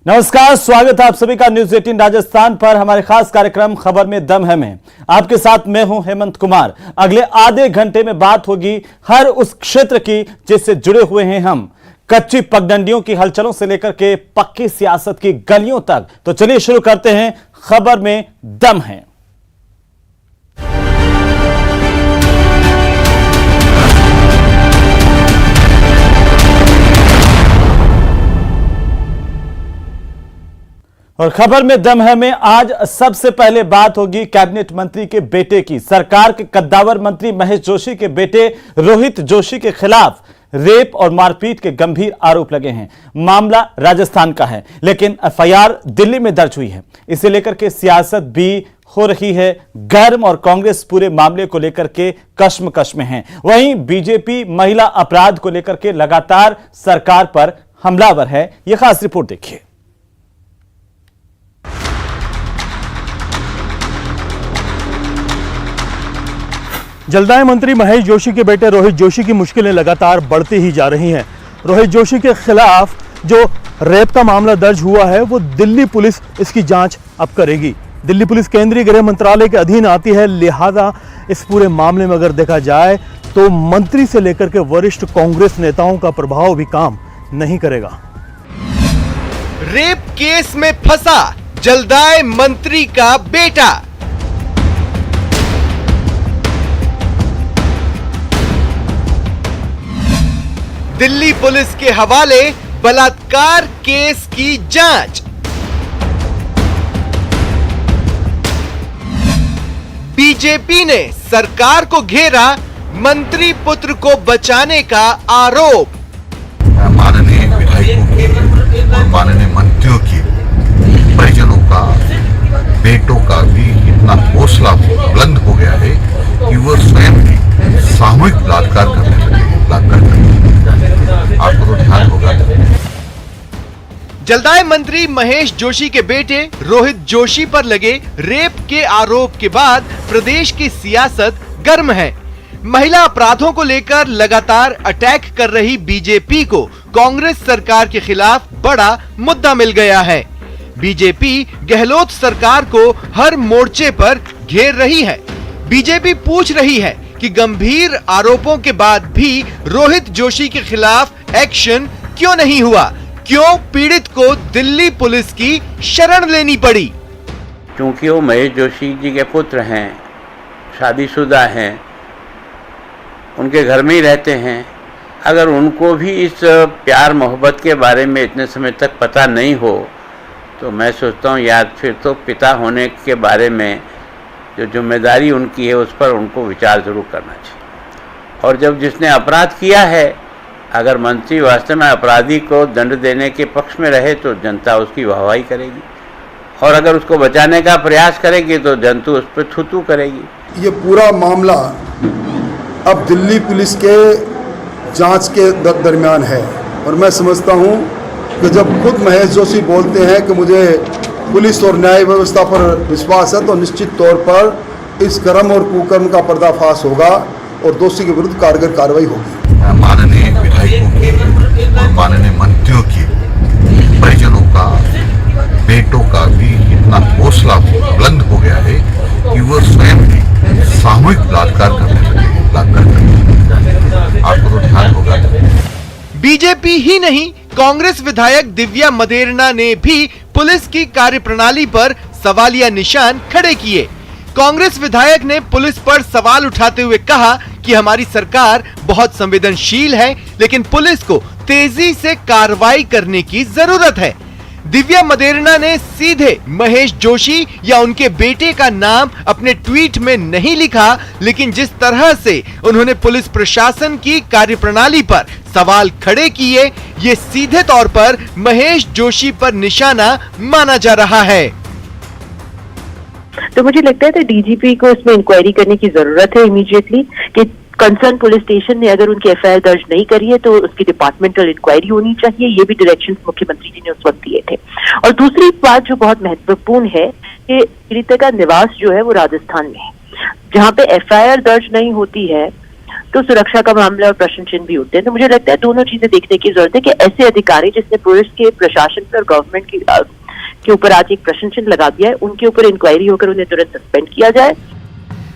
नमस्कार, स्वागत है आप सभी का न्यूज 18 राजस्थान पर। हमारे खास कार्यक्रम खबर में दम है में आपके साथ मैं हूं हेमंत कुमार। अगले आधे घंटे में बात होगी हर उस क्षेत्र की जिससे जुड़े हुए हैं हम, कच्ची पगडंडियों की हलचलों से लेकर के पक्की सियासत की गलियों तक। तो चलिए शुरू करते हैं खबर में दम है। और खबर में दम है में आज सबसे पहले बात होगी कैबिनेट मंत्री के बेटे की। सरकार के कद्दावर मंत्री महेश जोशी के बेटे रोहित जोशी के खिलाफ रेप और मारपीट के गंभीर आरोप लगे हैं। मामला राजस्थान का है, लेकिन एफआईआर दिल्ली में दर्ज हुई है। इसे लेकर के सियासत भी हो रही है गर्म और कांग्रेस पूरे मामले को लेकर के कश्मकश में है। वहीं बीजेपी महिला अपराध को लेकर के लगातार सरकार पर हमलावर है। यह खास रिपोर्ट देखिए। जलदाय मंत्री महेश जोशी के बेटे रोहित जोशी की मुश्किलें लगातार बढ़ती ही जा रही हैं। रोहित जोशी के खिलाफ जो रेप का मामला दर्ज हुआ है वो दिल्ली पुलिस इसकी जांच अब करेगी। दिल्ली पुलिस केंद्रीय गृह मंत्रालय के अधीन आती है, लिहाजा इस पूरे मामले में अगर देखा जाए तो मंत्री से लेकर के वरिष्ठ कांग्रेस नेताओं का प्रभाव भी काम नहीं करेगा। रेप केस में फंसा जलदाय मंत्री का बेटा। दिल्ली पुलिस के हवाले बलात्कार केस की जांच। बीजेपी ने सरकार को घेरा मंत्री पुत्र को बचाने का आरोप। माननीय विधायकों की और माननीय मंत्रियों की परिजनों का, बेटों का भी इतना हौसला बुलंद हो गया है कि वो स्वयं भी सामूहिक बलात्कार करने लगे। आपको तो ध्यान होगा। जलदाय मंत्री महेश जोशी के बेटे रोहित जोशी पर लगे रेप के आरोप के बाद प्रदेश की सियासत गर्म है। महिला अपराधों को लेकर लगातार अटैक कर रही बीजेपी को कांग्रेस सरकार के खिलाफ बड़ा मुद्दा मिल गया है। बीजेपी गहलोत सरकार को हर मोर्चे पर घेर रही है। बीजेपी पूछ रही है कि गंभीर आरोपों के बाद भी रोहित जोशी के खिलाफ एक्शन क्यों नहीं हुआ, क्यों पीड़ित को दिल्ली पुलिस की शरण लेनी पड़ी। क्योंकि वो महेश जोशी जी के पुत्र हैं, शादीशुदा हैं, उनके घर में ही रहते हैं। अगर उनको भी इस प्यार मोहब्बत के बारे में इतने समय तक पता नहीं हो तो मैं सोचता हूँ यार फिर तो पिता होने के बारे में जो जिम्मेदारी उनकी है उस पर उनको विचार जरूर करना चाहिए। और जब जिसने अपराध किया है, अगर मंत्री वास्तव में अपराधी को दंड देने के पक्ष में रहे तो जनता उसकी वाहवाही करेगी, और अगर उसको बचाने का प्रयास करेगी तो जनता उस पर थू-थू करेगी। ये पूरा मामला अब दिल्ली पुलिस के जांच के दरमियान है, और मैं समझता हूँ कि जब खुद महेश जोशी बोलते हैं कि मुझे पुलिस और न्याय व्यवस्था पर विश्वास है, तो निश्चित तौर पर इस कर्म और कुकर्म का पर्दाफाश होगा और दोषी के विरुद्ध कारगर कार्रवाई होगी। माननीय विधायकों की और माननीय मंत्रियों की परिजनों का, बेटों का भी इतना हौसला बुलंद हो गया है कि वो स्वयं भी सामूहिक बलात्कार करने लगे। आपको तो ध्यान होगा। बीजेपी ही नहीं, कांग्रेस विधायक दिव्या मदेरणा ने भी पुलिस की कार्यप्रणाली पर सवालिया निशान खड़े किए। कांग्रेस विधायक ने पुलिस पर सवाल उठाते हुए कहा कि हमारी सरकार बहुत संवेदनशील है, लेकिन पुलिस को तेजी से कार्रवाई करने की जरूरत है। दिव्या मदेरणा ने सीधे महेश जोशी या उनके बेटे का नाम अपने ट्वीट में नहीं लिखा, लेकिन जिस तरह से उन्होंने पुलिस प्रशासन की कार्यप्रणाली पर सवाल खड़े किए, ये सीधे तौर पर महेश जोशी पर निशाना माना जा रहा है। तो मुझे लगता है डीजीपी को इसमें इंक्वायरी करने की जरूरत है इमीडिएटली, कि कंसर्न पुलिस स्टेशन ने अगर उनकी एफआईआर दर्ज नहीं करी है तो उसकी डिपार्टमेंटल इंक्वायरी होनी चाहिए। ये भी डायरेक्शंस मुख्यमंत्री जी ने उस वक्त दिए थे। और दूसरी बात जो बहुत महत्वपूर्ण है कि पीड़िता का निवास जो है वो राजस्थान में है, जहाँ पे एफआईआर दर्ज नहीं होती है तो सुरक्षा का मामला और प्रश्न चिन्ह भी उठते हैं। तो मुझे लगता है दोनों चीजें देखने की जरूरत है कि ऐसे अधिकारी जिसने पुलिस के प्रशासन पर गवर्नमेंट के ऊपर आज एक प्रश्न चिन्ह लगा दिया है, उनके ऊपर इंक्वायरी होकर उन्हें तुरंत सस्पेंड किया जाए।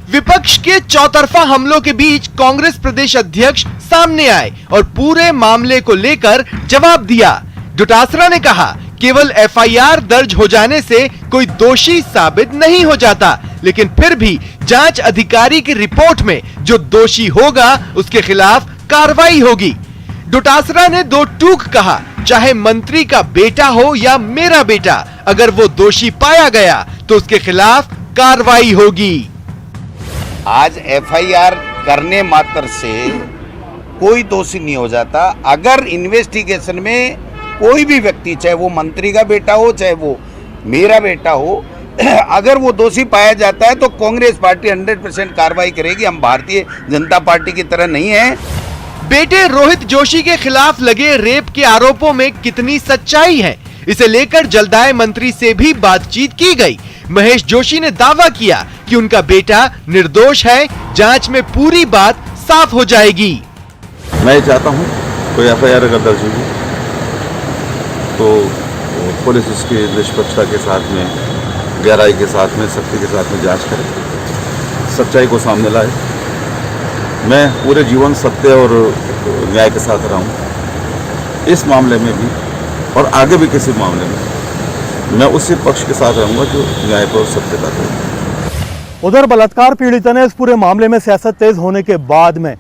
विपक्ष के चौतरफा हमलों के बीच कांग्रेस प्रदेश अध्यक्ष सामने आए और पूरे मामले को लेकर जवाब दिया। डोटासरा ने कहा, केवल एफआईआर दर्ज हो जाने से कोई दोषी साबित नहीं हो जाता, लेकिन फिर भी जांच अधिकारी की रिपोर्ट में जो दोषी होगा उसके खिलाफ कार्रवाई होगी। डोटासरा ने दो टूक कहा, चाहे मंत्री का बेटा हो या मेरा बेटा, अगर वो दोषी पाया गया तो उसके खिलाफ कार्रवाई होगी। आज एफआईआर करने मात्र से कोई दोषी नहीं हो जाता। अगर इन्वेस्टिगेशन में कोई भी व्यक्ति, चाहे वो मंत्री का बेटा हो चाहे वो मेरा बेटा हो, अगर वो दोषी पाया जाता है तो कांग्रेस पार्टी 100% कार्रवाई करेगी। हम भारतीय जनता पार्टी की तरह नहीं है। बेटे रोहित जोशी के खिलाफ लगे रेप के आरोपों में कितनी सच्चाई है, इसे लेकर जलदाय मंत्री से भी बातचीत की गई। महेश जोशी ने दावा किया कि उनका बेटा निर्दोष है, जांच में पूरी बात साफ हो जाएगी। मैं चाहता हूं कोई एफआईआर अगर दर्ज होगी तो पुलिस इसकी निष्पक्षता के साथ में, गहराई के साथ में, सख्ती के साथ में जांच करे, सच्चाई को सामने लाए। मैं पूरे जीवन सत्य और न्याय के साथ रहा हूँ। इस मामले में भी और आगे भी किसी मामले में मैं उसी पक्ष के साथ रहूँगा जो न्याय पर सत्यता करे। उधर बलात्कार पीड़िता ने इस पूरे मामले में सियासत तेज होने के बाद में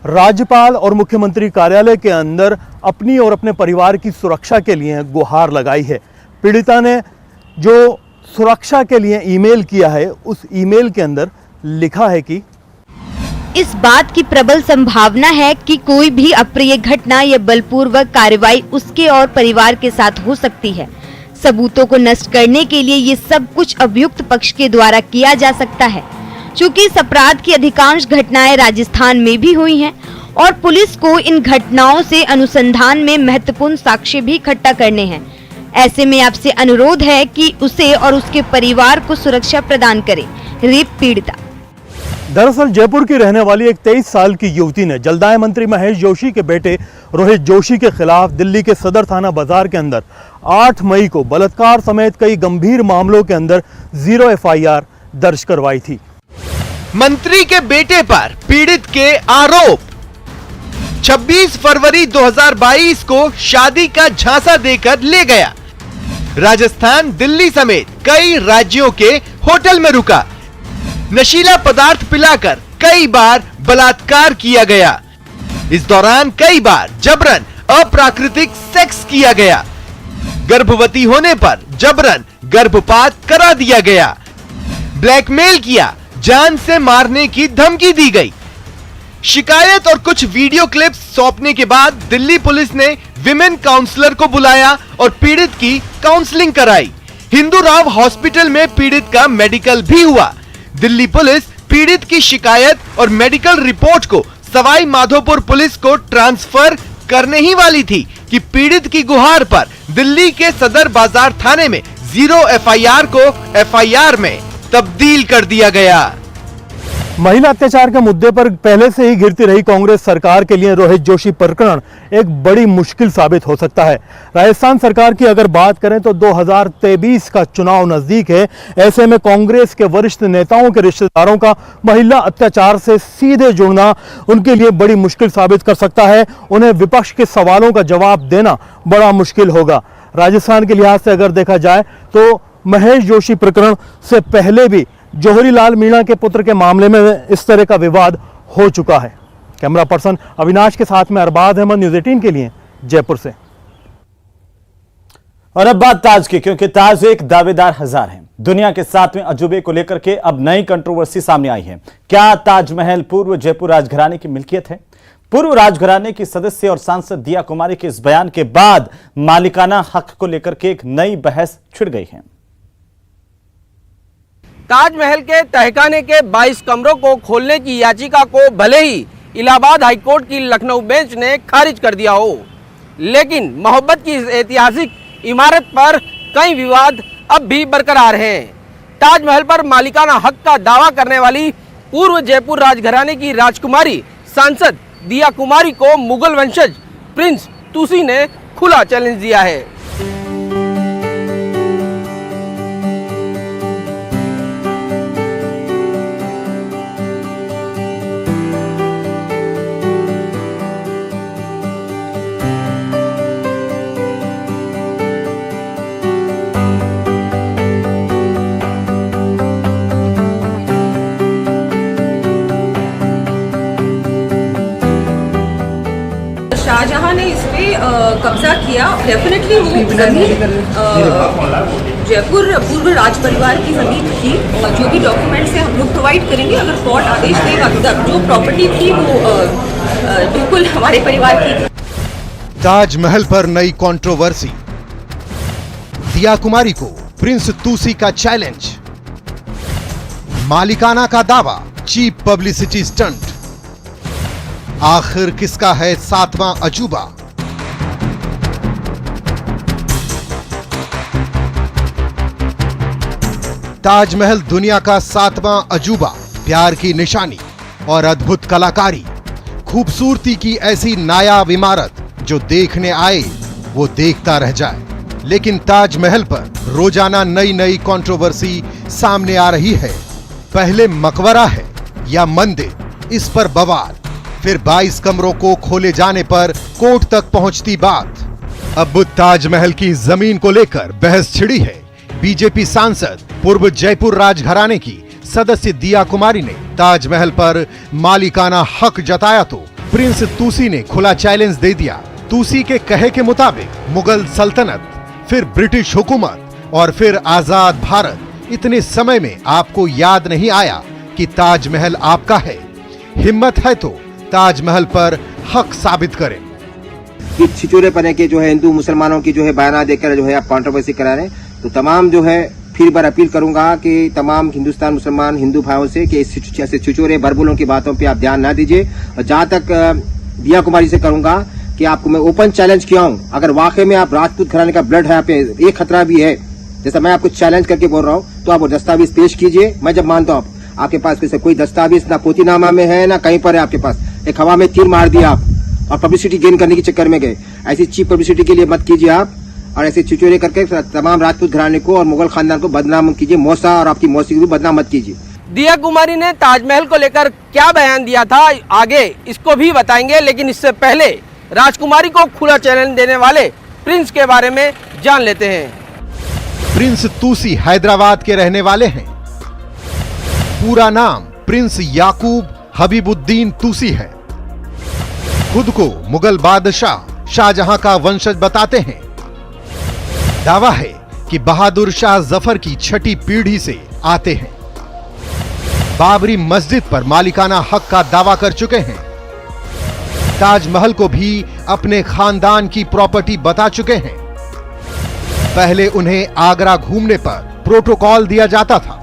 राज्यपाल और मुख्यमंत्री कार्यालय के अंदर अपनी और अपने परिवार की सुरक्षा के लिए गुहार लगाई है। पीड़िता ने जो सुरक्षा के लिए ईमेल किया है, उस ईमेल के अंदर लिखा है कि इस बात की प्रबल संभावना है कि कोई भी अप्रिय घटना या बलपूर्वक कार्रवाई उसके और परिवार के साथ हो सकती है। सबूतों को नष्ट करने के लिए ये सब कुछ अभियुक्त पक्ष के द्वारा किया जा सकता है। चूँकि इस अपराध की अधिकांश घटनाएं राजस्थान में भी हुई हैं और पुलिस को इन घटनाओं से अनुसंधान में महत्वपूर्ण साक्ष्य भी इकट्ठा करने हैं। ऐसे में आपसे अनुरोध है कि उसे और उसके परिवार को सुरक्षा प्रदान करें। रेप पीड़िता। दरअसल जयपुर की रहने वाली एक 23 साल की युवती ने जलदाय मंत्री महेश जोशी के बेटे रोहित जोशी के खिलाफ दिल्ली के सदर थाना बाजार के अंदर 8 मई को बलात्कार समेत कई गंभीर मामलों के अंदर 0 एफआईआर दर्ज करवाई थी। मंत्री के बेटे पर पीड़ित के आरोप। 26 फरवरी 2022 को शादी का झांसा देकर ले गया। राजस्थान, दिल्ली समेत कई राज्यों के होटल में रुका। नशीला पदार्थ पिलाकर कई बार बलात्कार किया गया। इस दौरान कई बार जबरन अप्राकृतिक सेक्स किया गया। गर्भवती होने पर जबरन गर्भपात करा दिया गया। ब्लैकमेल किया, जान से मारने की धमकी दी गई। शिकायत और कुछ वीडियो क्लिप्स सौंपने के बाद दिल्ली पुलिस ने विमेन काउंसलर को बुलाया और पीड़ित की काउंसलिंग कराई। हिंदू राव हॉस्पिटल में पीड़ित का मेडिकल भी हुआ। दिल्ली पुलिस पीड़ित की शिकायत और मेडिकल रिपोर्ट को सवाई माधोपुर पुलिस को ट्रांसफर करने ही वाली थी कि पीड़ित की गुहार पर दिल्ली के सदर बाजार थाने में 0 एफआईआर को एफआईआर में तब्दील कर दिया गया। महिला अत्याचार के मुद्दे पर पहले से ही घिरती रही कांग्रेस सरकार के लिए रोहित जोशी प्रकरण एक बड़ी मुश्किल साबित हो सकता है। राजस्थान सरकार की अगर बात करें तो 2023 का चुनाव नजदीक है। ऐसे में कांग्रेस के वरिष्ठ नेताओं के रिश्तेदारों का महिला अत्याचार से सीधे जुड़ना उनके लिए बड़ी मुश्किल साबित कर सकता है। उन्हें विपक्ष के सवालों का जवाब देना बड़ा मुश्किल होगा। राजस्थान के लिहाज से अगर देखा जाए तो महेश जोशी प्रकरण से पहले भी जौहरी लाल मीणा के पुत्र के मामले में इस तरह का विवाद हो चुका है। कैमरा पर्सन अविनाश के साथ में अरबाज अहमद, न्यूज़ 18 के लिए जयपुर से। और अब बात ताज की, क्योंकि ताज एक दावेदार हजार है। दुनिया के 7वें अजूबे को लेकर के अब नई कंट्रोवर्सी सामने आई है। क्या ताजमहल पूर्व जयपुर राजघराने की मिल्कियत है? पूर्व राजघराने की सदस्य और सांसद दिया कुमारी के इस बयान के बाद मालिकाना हक को लेकर के एक नई बहस छिड़ गई है। ताजमहल के तहखाने के 22 कमरों को खोलने की याचिका को भले ही इलाहाबाद हाईकोर्ट की लखनऊ बेंच ने खारिज कर दिया हो, लेकिन मोहब्बत की इस ऐतिहासिक इमारत पर कई विवाद अब भी बरकरार हैं। ताजमहल पर मालिकाना हक का दावा करने वाली पूर्व जयपुर राजघराने की राजकुमारी सांसद दिया कुमारी को मुगल वंशज प्रिंस तुसी ने खुला चैलेंज दिया है। शाहजहां ने इस पे कब्जा किया। डेफिनेटली वो जमीन जयपुर पूर्व राज परिवार की जमीन थी और जो भी डॉक्यूमेंट्स है हम लोग प्रोवाइड करेंगे। अगर कोर्ट आदेश देगा तब जो प्रॉपर्टी थी वो बिल्कुल हमारे परिवार की थी। ताजमहल पर नई कंट्रोवर्सी, दिया कुमारी को प्रिंस तुसी का चैलेंज, मालिकाना का दावा चीप पब्लिसिटी स्टंट। आखिर किसका है 7वां अजूबा? ताजमहल दुनिया का 7वां अजूबा, प्यार की निशानी और अद्भुत कलाकारी, खूबसूरती की ऐसी नायाब इमारत जो देखने आए वो देखता रह जाए। लेकिन ताजमहल पर रोजाना नई नई कंट्रोवर्सी सामने आ रही है। पहले मकबरा है या मंदिर, इस पर बवाल, फिर 22 कमरों को खोले जाने पर कोर्ट तक पहुंचती बात। अब ताजमहल की जमीन को लेकर बहस छिड़ी है। बीजेपी सांसद पूर्व जयपुर राजघराने की सदस्य दिया कुमारी ने ताजमहल पर मालिकाना हक जताया तो प्रिंस तुसी ने खुला चैलेंज दे दिया। तुसी के कहे के मुताबिक मुगल सल्तनत, फिर ब्रिटिश हुकूमत और फिर आजाद भारत, इतने समय में आपको याद नहीं आया कि ताजमहल आपका है? हिम्मत है तो ताजमहल पर हक साबित करें। कि छिचोरे पने के जो है हिंदू मुसलमानों की जो है बयाना देकर जो है आप कंट्रोवर्सी करा रहे हैं, तो तमाम जो है फिर बार अपील करूंगा कि तमाम हिंदुस्तान मुसलमान हिंदू भाइयों से कि ऐसे छिचोरे बरबुलों की बातों पे आप ध्यान ना दीजिए। और जहां तक दिया कुमारी से करूंगा कि आपको मैं ओपन चैलेंज किया हूं, अगर वाकई में आप राजपूत घराने का ब्लड है, यहाँ पे एक खतरा भी है, जैसा मैं आपको चैलेंज करके बोल रहा हूँ, तो आप वो दस्तावेज पेश कीजिए। मैं जब मानता हूँ आपके पास कोई दस्तावेज ना पोतीनामा में है ना कहीं पर है आपके पास, एक हवा में तीर मार दिया आप और पब्लिसिटी गेन करने के चक्कर में गए। ऐसी चीप पब्लिसिटी के लिए मत कीजिए आप, और ऐसे छिचोरे करके तमाम राजपूत घराने को और मुगल खानदान को बदनाम मत कीजिए। मौसा और आपकी मौसी को भी बदनाम मत कीजिए। दिया कुमारी ने ताजमहल को लेकर क्या बयान दिया था आगे इसको भी बताएंगे, लेकिन इससे पहले राजकुमारी को खुला चैलेंज देने वाले प्रिंस के बारे में जान लेते हैं। प्रिंस तुसी हैदराबाद के रहने वाले हैं। पूरा नाम प्रिंस याकूब हबीबुद्दीन तुसी है। खुद को मुगल बादशाह शाहजहां का वंशज बताते हैं। दावा है कि बहादुर शाह जफर की 6ठी पीढ़ी से आते हैं। बाबरी मस्जिद पर मालिकाना हक का दावा कर चुके हैं। ताजमहल को भी अपने खानदान की प्रॉपर्टी बता चुके हैं। पहले उन्हें आगरा घूमने पर प्रोटोकॉल दिया जाता था।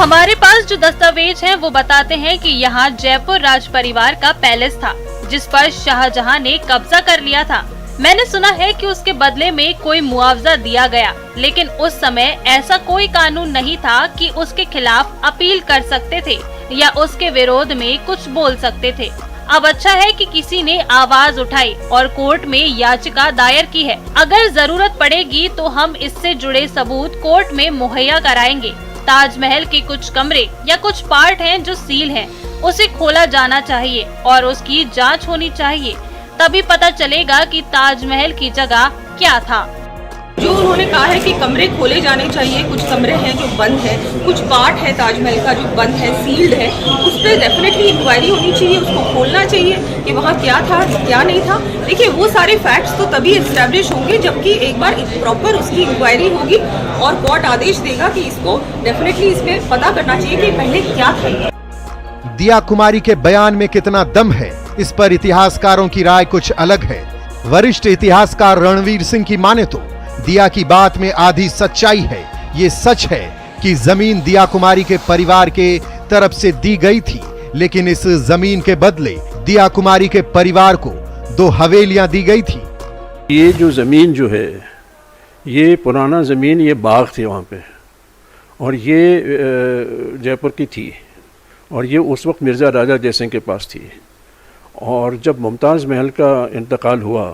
हमारे पास जो दस्तावेज हैं वो बताते हैं कि यहाँ जयपुर राज परिवार का पैलेस था जिस पर शाहजहां ने कब्जा कर लिया था। मैंने सुना है कि उसके बदले में कोई मुआवजा दिया गया, लेकिन उस समय ऐसा कोई कानून नहीं था कि उसके खिलाफ अपील कर सकते थे या उसके विरोध में कुछ बोल सकते थे। अब अच्छा है कि किसी ने आवाज उठाई और कोर्ट में याचिका दायर की है। अगर जरूरत पड़ेगी तो हम इससे जुड़े सबूत कोर्ट में मुहैया कराएंगे। ताजमहल के कुछ कमरे या कुछ पार्ट हैं जो सील हैं, उसे खोला जाना चाहिए और उसकी जांच होनी चाहिए, तभी पता चलेगा कि ताजमहल की जगह क्या था। जो उन्होंने कहा है कि कमरे खोले जाने चाहिए, कुछ कमरे हैं जो बंद है, कुछ पार्ट है ताजमहल का जो बंद है, सील्ड है, उस पर डेफिनेटली इंक्वायरी होनी चाहिए, उसको खोलना चाहिए कि वहाँ क्या था क्या नहीं था। देखिए वो सारे फैक्ट्स तो तभी एस्टैब्लिश होंगे जबकि एक बार प्रॉपर उसकी इंक्वायरी होगी और कोर्ट आदेश देगा कि इसको डेफिनेटली इसमें पता करना चाहिए कि पहले क्या था। दिया कुमारी के बयान में कितना दम है, इस पर इतिहासकारों की राय कुछ अलग है। वरिष्ठ इतिहासकार रणवीर सिंह की माने तो दिया की बात में आधी सच्चाई है। ये सच है कि जमीन दिया कुमारी के परिवार के तरफ से दी गई थी, लेकिन इस जमीन के बदले दिया कुमारी के परिवार को 2 हवेलियां दी गई थी। ये जो ज़मीन जो है, ये पुराना ज़मीन, ये बाग थे वहाँ पे, और ये जयपुर की थी, और ये उस वक्त मिर्ज़ा राजा जयसिंह के पास थी। और जब मुमताज़ महल का इंतकाल हुआ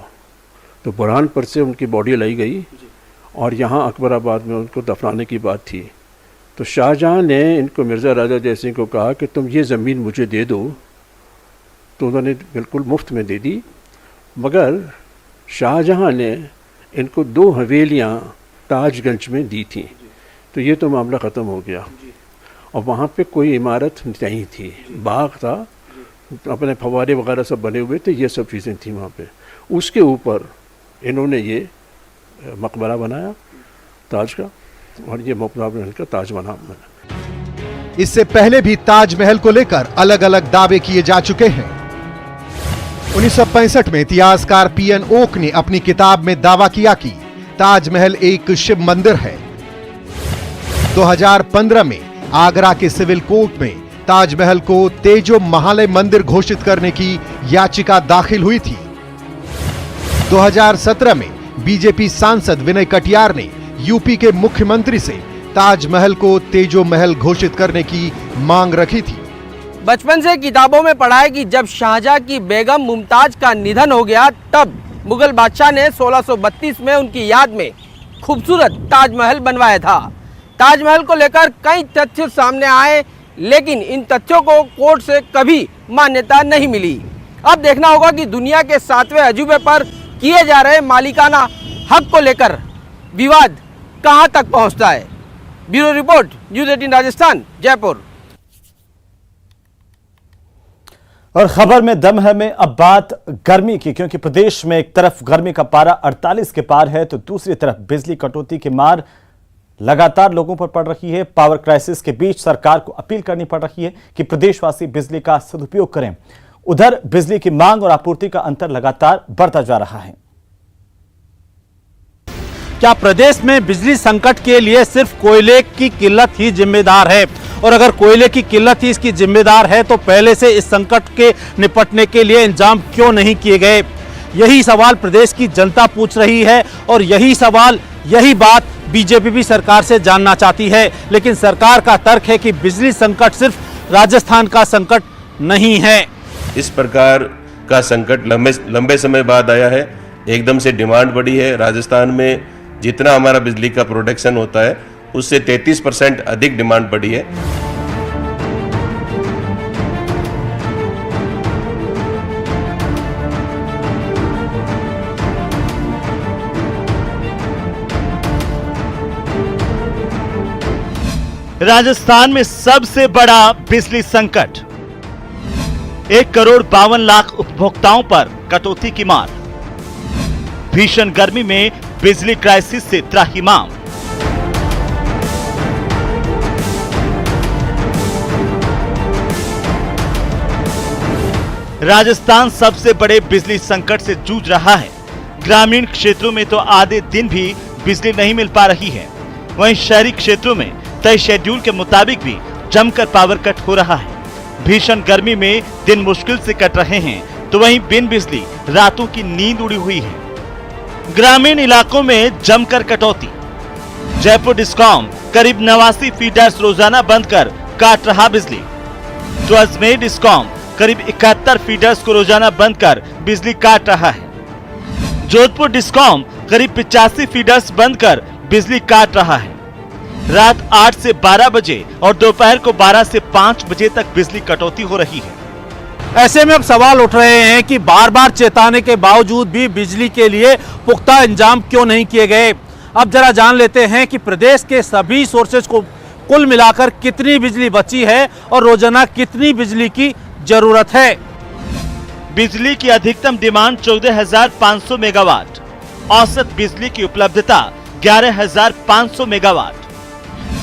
तो बुरहानपुर से उनकी बॉडी लाई गई और यहाँ अकबराबाद में उनको दफनाने की बात थी। तो शाहजहाँ ने इनको मिर्ज़ा राजा जयसिंह को कहा कि तुम ये ज़मीन मुझे दे दो, तो उन्होंने बिल्कुल मुफ्त में दे दी। मगर शाहजहाँ ने इनको 2 हवेलियाँ ताजगंज में दी थी। तो ये तो मामला ख़त्म हो गया, और वहाँ पे कोई इमारत नहीं थी, बाग था, अपने फवारे वगैरह सब बने हुए थे, ये सब चीज़ें थी वहाँ पे। उसके ऊपर इन्होंने ये मकबरा बनाया ताज का, और ये मुमताज़ का ताज बना। इससे पहले भी ताजमहल को लेकर अलग अलग दावे किए जा चुके हैं। 1965 में इतिहासकार पीएन ओक ने अपनी किताब में दावा किया कि ताजमहल एक शिव मंदिर है। 2015 में आगरा के सिविल कोर्ट में ताजमहल को तेजो महालय मंदिर घोषित करने की याचिका दाखिल हुई थी। 2017 में बीजेपी सांसद विनय कटियार ने यूपी के मुख्यमंत्री से ताजमहल को तेजो महल घोषित करने की मांग रखी थी। बचपन से किताबों में पढ़ा है कि जब शाहजहां की बेगम मुमताज का निधन हो गया, तब मुगल बादशाह ने 1632 में उनकी याद में खूबसूरत ताजमहल बनवाया था। ताजमहल को लेकर कई तथ्य सामने आए, लेकिन इन तथ्यों को कोर्ट से कभी मान्यता नहीं मिली। अब देखना होगा कि दुनिया के 7वें अजूबे पर किए जा रहे मालिकाना हक को लेकर विवाद कहां तक पहुंचता है। Bureau report, news 18 Rajasthan, Jaipur. और खबर में दम है में अब बात गर्मी की, क्योंकि प्रदेश में एक तरफ गर्मी का पारा 48 के पार है, तो दूसरी तरफ बिजली कटौती की मार लगातार लोगों पर पड़ रही है। पावर क्राइसिस के बीच सरकार को अपील करनी पड़ रही है कि प्रदेशवासी बिजली का सदुपयोग करें। उधर बिजली की मांग और आपूर्ति का अंतर लगातार बढ़ता जा रहा है। क्या प्रदेश में बिजली संकट के लिए सिर्फ कोयले की किल्लत ही जिम्मेदार है? और अगर कोयले की किल्लत ही इसकी जिम्मेदार है, तो पहले से इस संकट के निपटने के लिए इंतजाम क्यों नहीं किए गए? यही सवाल प्रदेश की जनता पूछ रही है, और यही बात बीजेपी भी सरकार से जानना चाहती है। लेकिन सरकार का तर्क है कि बिजली संकट सिर्फ राजस्थान का संकट नहीं है। इस प्रकार का संकट लंबे समय बाद आया है। एकदम से डिमांड बढ़ी है। राजस्थान में जितना हमारा बिजली का प्रोडक्शन होता है, उससे 33% अधिक डिमांड बढ़ी है। राजस्थान में सबसे बड़ा बिजली संकट, 1,52,00,000 उपभोक्ताओं पर कटौती की मार। भीषण गर्मी में बिजली क्राइसिस से त्राहिमाम। राजस्थान सबसे बड़े बिजली संकट से जूझ रहा है। ग्रामीण क्षेत्रों में तो आधे दिन भी बिजली नहीं मिल पा रही है, वहीं शहरी क्षेत्रों में तय शेड्यूल के मुताबिक भी जमकर पावर कट हो रहा है। भीषण गर्मी में दिन मुश्किल से कट रहे हैं, तो वहीं बिन बिजली रातों की नींद उड़ी हुई है। ग्रामीण इलाकों में जमकर कटौती। जयपुर डिस्कॉम करीब 89 फीडर्स रोजाना बंद कर काट रहा बिजली। तो अजमेर डिस्कॉम करीब 71 फीडर्स को रोजाना बंद कर बिजली काट रहा है। जोधपुर डिस्कॉम करीब 85 फीडर्स बंद कर बिजली काट रहा है। रात 8 से 12 बजे और दोपहर को 12 से 5 बजे तक बिजली कटौती हो रही है। ऐसे में अब सवाल उठ रहे हैं कि बार बार चेताने के बावजूद भी बिजली के लिए पुख्ता इंतजाम क्यों नहीं किए गए। अब जरा जान लेते हैं कि प्रदेश के सभी सोर्सेज को कुल मिलाकर कितनी बिजली बची है और रोजाना कितनी बिजली की जरूरत है। बिजली की अधिकतम डिमांड 14,500 मेगावाट, औसत बिजली की उपलब्धता 11,500 मेगावाट।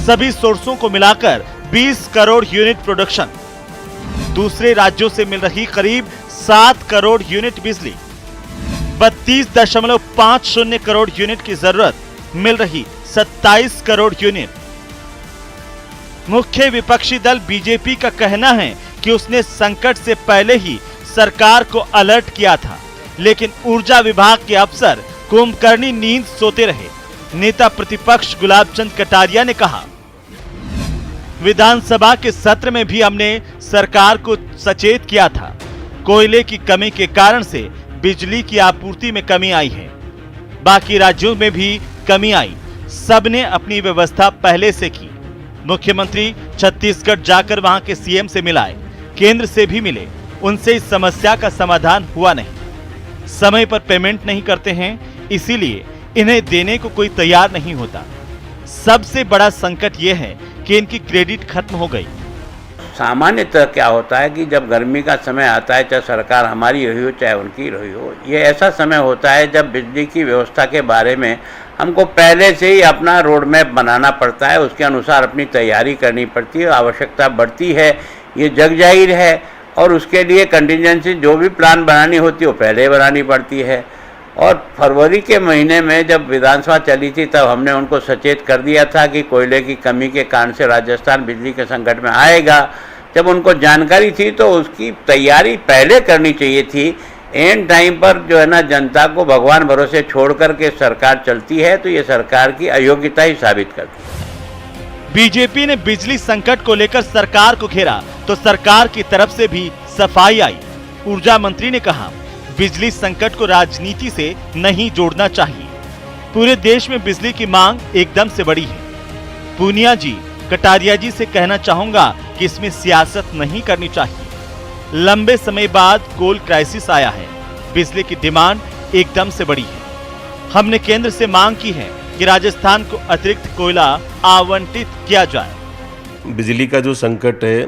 सभी सोर्सों को मिलाकर 20 करोड़ यूनिट प्रोडक्शन। दूसरे राज्यों से मिल रही करीब 7 करोड़ यूनिट बिजली। 32.50 करोड़ यूनिट की जरूरत, मिल रही 27 करोड़ यूनिट। मुख्य विपक्षी दल बीजेपी का कहना है कि उसने संकट से पहले ही सरकार को अलर्ट किया था, लेकिन ऊर्जा विभाग के अफसर कुंभकर्णी नींद सोते रहे। नेता प्रतिपक्ष गुलाब चंद कटारिया ने कहा, विधानसभा के सत्र में भी हमने सरकार को सचेत किया था। कोयले की कमी के कारण से बिजली की आपूर्ति में कमी आई है, बाकी राज्यों में भी कमी आई, सबने अपनी व्यवस्था पहले से की। मुख्यमंत्री छत्तीसगढ़ जाकर वहां के सीएम से मिलाए, केंद्र से भी मिले, उनसे इस समस्या का समाधान हुआ नहीं। समय पर पेमेंट नहीं करते हैं, इसीलिए इन्हें देने को कोई तैयार नहीं होता। सबसे बड़ा संकट यह है कि इनकी क्रेडिट खत्म हो गई। सामान्यतः क्या होता है कि जब गर्मी का समय आता है, चाहे सरकार हमारी रही हो चाहे उनकी रही हो, ये ऐसा समय होता है जब बिजली की व्यवस्था के बारे में हमको पहले से ही अपना रोड मैप बनाना पड़ता है, उसके अनुसार अपनी तैयारी करनी पड़ती है। आवश्यकता बढ़ती है, ये जग जाहिर है, और उसके लिए कंटिजेंसी जो भी प्लान बनानी होती है वो पहले बनानी पड़ती है। और फरवरी के महीने में जब विधानसभा चली थी तब हमने उनको सचेत कर दिया था कि कोयले की कमी के कारण से राजस्थान बिजली के संकट में आएगा। जब उनको जानकारी थी तो उसकी तैयारी पहले करनी चाहिए थी। एंड टाइम पर जो है ना, जनता को भगवान भरोसे छोड़ करके सरकार चलती है तो ये सरकार की अयोग्यता ही साबित करती है। बीजेपी ने बिजली संकट को लेकर सरकार को घेरा तो सरकार की तरफ से भी सफाई आई। ऊर्जा मंत्री ने कहा, बिजली संकट को राजनीति से नहीं जोड़ना चाहिए। पूरे देश में बिजली की मांग एकदम से बढ़ी है। पूनिया जी, कटारिया जी से कहना चाहूंगा कि इसमें सियासत नहीं करनी चाहिए। लंबे समय बाद कोल क्राइसिस आया है, बिजली की डिमांड एकदम से बढ़ी है। हमने केंद्र से मांग की है कि राजस्थान को अतिरिक्त कोयला आवंटित किया जाए। बिजली का जो संकट है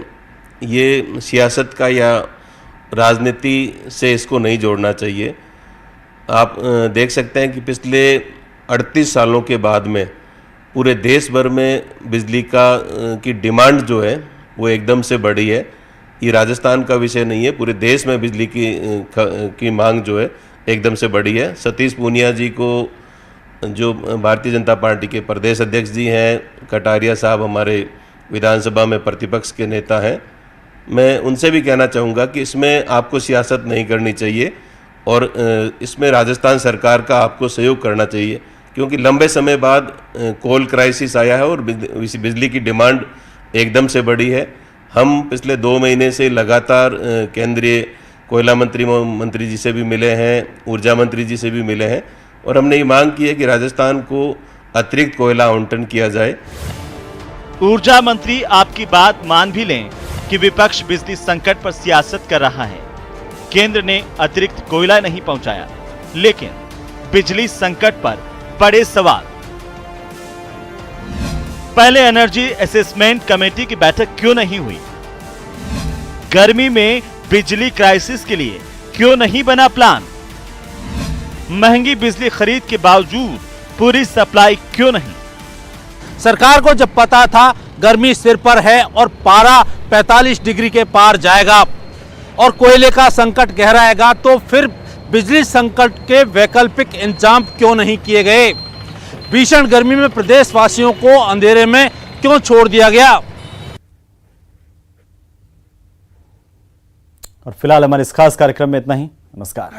ये सियासत का या राजनीति से इसको नहीं जोड़ना चाहिए। आप देख सकते हैं कि पिछले 38 सालों के बाद में पूरे देश भर में बिजली की डिमांड जो है वो एकदम से बढ़ी है। ये राजस्थान का विषय नहीं है, पूरे देश में बिजली की मांग जो है एकदम से बढ़ी है। सतीश पूनिया जी को, जो भारतीय जनता पार्टी के प्रदेश अध्यक्ष जी हैं, कटारिया साहब हमारे विधानसभा में प्रतिपक्ष के नेता हैं, मैं उनसे भी कहना चाहूँगा कि इसमें आपको सियासत नहीं करनी चाहिए और इसमें राजस्थान सरकार का आपको सहयोग करना चाहिए, क्योंकि लंबे समय बाद कोल क्राइसिस आया है और बिजली की डिमांड एकदम से बढ़ी है। हम पिछले 2 महीने से लगातार केंद्रीय कोयला मंत्री जी से भी मिले हैं, ऊर्जा मंत्री जी से भी मिले हैं, और हमने ये मांग की है कि राजस्थान को अतिरिक्त कोयला आवंटन किया जाए। ऊर्जा मंत्री आपकी बात मान भी लें कि विपक्ष बिजली संकट पर सियासत कर रहा है। केंद्र ने अतिरिक्त कोयला नहीं पहुंचाया, लेकिन बिजली संकट पर बड़े सवाल। पहले एनर्जी असेसमेंट कमेटी की बैठक क्यों नहीं हुई? गर्मी में बिजली क्राइसिस के लिए क्यों नहीं बना प्लान? महंगी बिजली खरीद के बावजूद पूरी सप्लाई क्यों नहीं? सरकार को जब पता था गर्मी सिर पर है और पारा 45 डिग्री के पार जाएगा और कोयले का संकट गहराएगा, तो फिर बिजली संकट के वैकल्पिक इंतजाम क्यों नहीं किए गए? भीषण गर्मी में प्रदेशवासियों को अंधेरे में क्यों छोड़ दिया गया? और फिलहाल हमारे इस खास कार्यक्रम में इतना ही। नमस्कार।